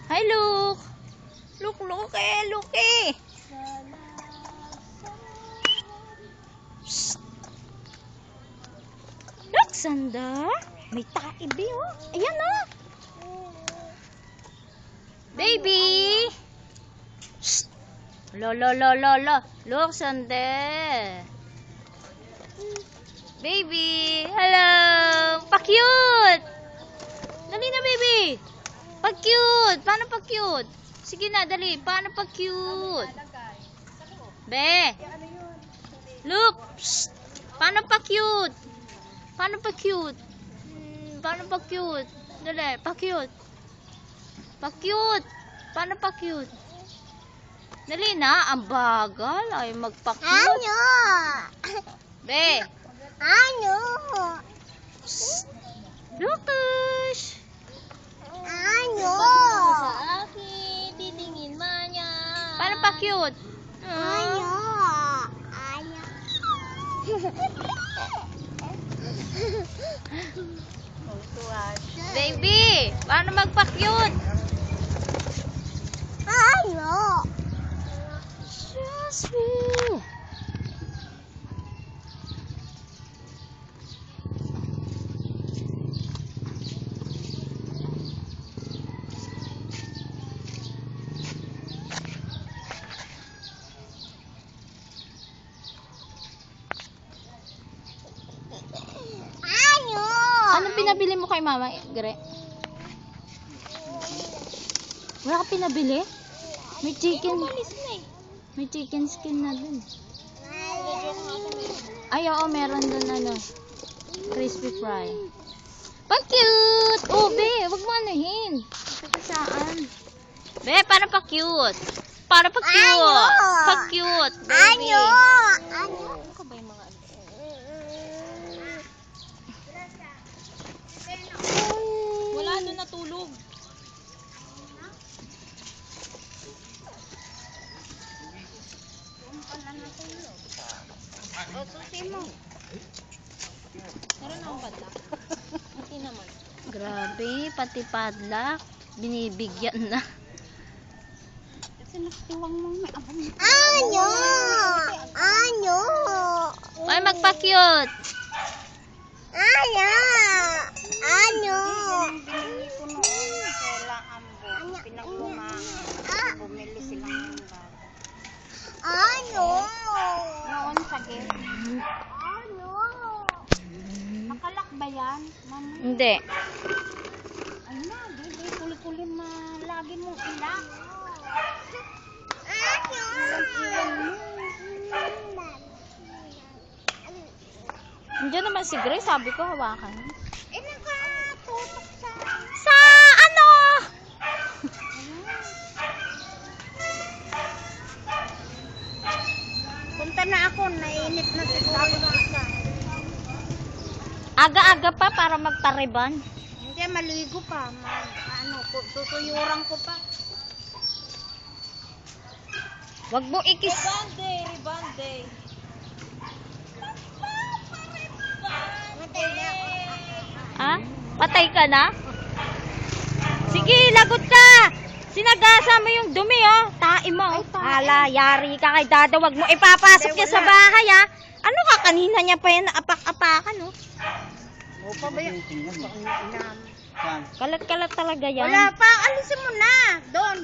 Hi, Luke. Luke, Luke. Psst. Luxander. May taibi, oh. Ayan, oh. Baby. Psst. Lo. Luxander. Baby. Hello. Pa-cute. Dali na, baby. Pa-cute. Paano pa-cute? Sige na, dali. Paano pa-cute? Be. Look. Psst. Paano pa-cute? Paano pa-cute? Paano pa-cute? Dali, pa-cute. Pa-cute. Paano pa-cute? Dali na, ang bagal. Ay, magpa-cute. Ano? Be. Ano? Psst. Lucas. Ano? Sa akin, titingin man niya. Paano pa-cute? Ano? Ano? Baby, paano magpa-cute? Ano? Just me. Ano? Anong pinabili mo kay Mama, Gre? Wala ka pinabili? May chicken. May chicken skin na dun. Ay, oo, meron dun ano. Crispy fry. Pa-cute! Oh, be, wag mo anuhin. Saan? Be, paano pa-cute? Paano pa-cute? Ano? Pa-cute, baby. Ano? Ano? Ano ka ba yung mga... Wala doon natulog. O, susi mo. Meron akong padlock. Hindi naman. Grabe, pati padlock. Binibigyan na. Kasi nagtiwang mong may abang. Ano? Ano? Ay, magpa-cute. Ano? Ano? Binili ko noon sa Ambo, pinagbumangan. Bumili silang ng bago. Ano? Noon sa gate. Ano? Nakalak ba yan? Mama? Hindi. Ay na, di kuli-kuli na lagi mong ilak. Ano? Iwan mo. Nandiyan naman si Grace. Sabi ko, hawakan. Eh, nakatutok sa... Sa ano? Punta na ako, nainit na siguro ng isa. Aga-aga pa para magpariban. Hindi, maligo pa. Tutuyuran ko pa. Wag mo ikis. Ribande. Matay na ako. Ha? Patay ka na? Sige, lagot ka. Sinagasa mo yung dumi, oh. Tain mo. Hala, yari ka kay Dada. Wag mo ipapasok Hindi, niya sa wala. bahay, ha. Ano ka? Kanina niya pa yan naapak-apakan, oh. O pa ba yun? Kalat-kalat talaga yan. Wala pa, alisin mo na. Doon.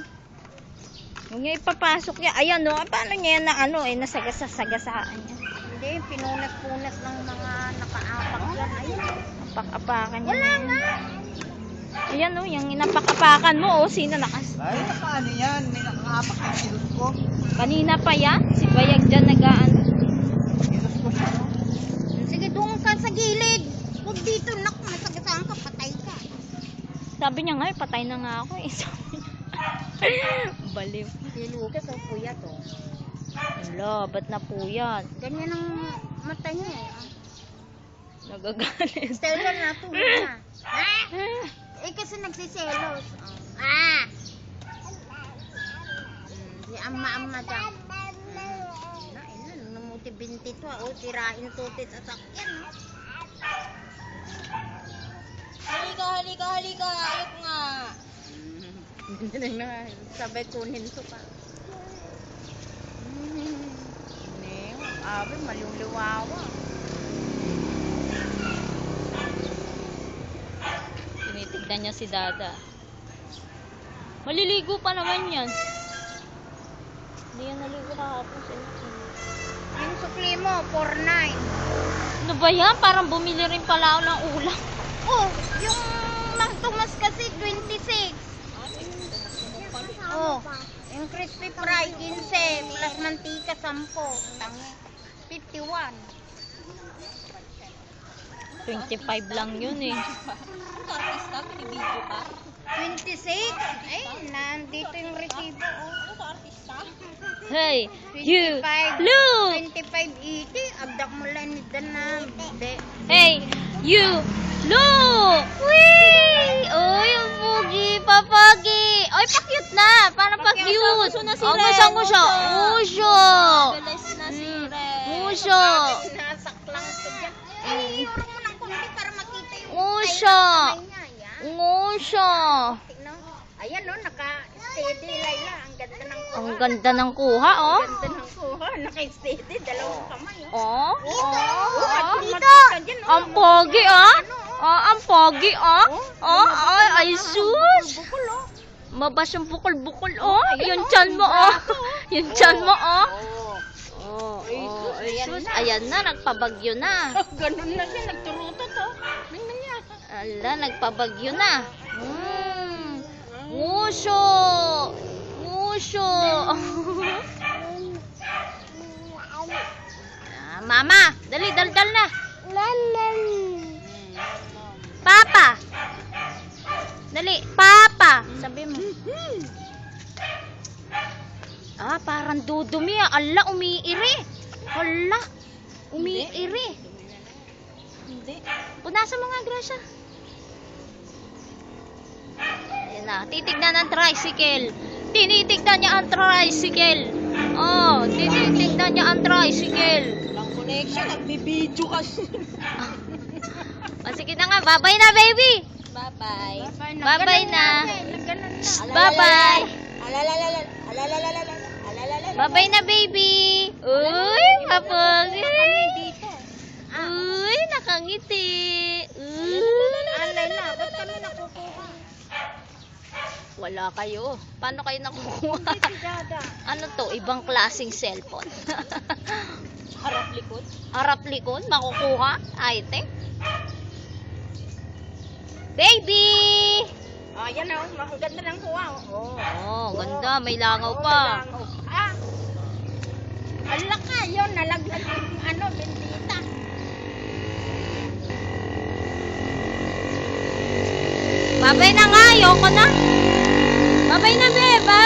Huwag niya ipapasok yan. Ayan, oh. Paano niya yan na ano, nasagasa-sagasaan niya. Hindi, pinunas-punas ng mga nakaapak yan. Ayun. Apak-apakan niya. Wala nga. Ayan, oh. Yung inapak-apakan mo, oh. Sino nakas... Ay, paano yan? May nakaapak ng sinus ko. Kanina pa yan. Si Bayag dyan nagaan. Sinus ko siya, no? Sige, doon ka sa gilid. Huwag dito, naku, masagasaan ka, patay ka. Sabi niya nga, patay na nga ako, eh. Sabi niya. Baliw. Si Lucas, ang puyat, oh. Wala, ba't napuyat? Ganyan ang mata niya, eh. Nagagalit. Stella na, tulog na. Eh, kasi nagsiselos. Oh. Ah! Si ama-ama dyan. Namuti binti to, oh. Sirain tutit sa sakyan, oh. Halika. Ayok nga. Sabay kunin to pa. Neng, abi maluluwawa. Tinitignan niya si Dada. Maliligo pa naman yan. Hindi yan naligo kahapon sa inyo. Yung sukli mo, 4.9. Ano ba yan? Parang bumili rin pala ako ng ulam. Oh, yung Mang Tomas kasi 26. Oh, yung crispy fry 15 plus mantika 10. Tangi. 51. 25 lang yun eh. 26? Eh, nandito yung resibo. Oh. Hey, you 25. look! 25.80. Abdak mo lang ni Dan de. Hey, you look! Wee! Oy, ang pogi, papagi. Oy, pa-cute na. Parang pa-cute. Oh, masang mo siya. Usyo. Usyo. Sinasak lang ito dyan. Eh, iurong mo ng konti para makita yung Usyo. kamay niya. Yan. Usyo. Tingnan. Ayan o, naka-steady Layla. Ang ganda ng kuha. Ang ganda ng kuha, oh. Ang ganda ng kuha. Naka-steady. Dalawang kamay. Oh. Oh. Oh, Dito. Dyan, oh. Ang pogi, ah. Oh, ang pogi, ah. Oh, ay, sus. Bukol, oh. Mabas yung bukol-bukol, oh. Yung tiyan mo, oh. Yung tiyan mo, oh. Oh. Oh, ay, sus. Ayan na, nagpabagyo na. Ganun na siya. Nagturutot, oh. Tingnan niya. Ala, nagpabagyo na. Ngusyo. Ngusyo. Mama, dali, daldal na. Papa. Dali, Papa. Sabi mo. Ah, parang dudumi ah. Ala, umiiri. Hala, umiiri. Hindi. Punasan mo nga, Gracia. Ayan na, titignan ang tricycle. Tinitignan niya ang tricycle. Oh, tinitignan niya ang tricycle. Walang connection. Nagbibidyo kasi. O, sige na nga, bye-bye na, baby. Bye-bye. Bye-bye na. Nagganon na. Bye-bye. Alalalala. Alalalala. Alalalala. Bye-bye na, baby. Uy, kapagi. Dito. Uy, nakangiti. Uy. Alay na. Ba't kami nakukuha? Wala kayo. Paano kayo nakukuha? Si Dada. Ano to? Ibang klaseng cellphone. Harap likod. Harap likod, makukuha. I think. Baby! Oh, yan o. Ang ganda ng kuha. Oh. Oh, ganda. May langaw pa. Ah. Ala ka. Yun. Nalaglag yung ano. Bendita. Babay na nga. Ayoko na. Babay na, be. Bye.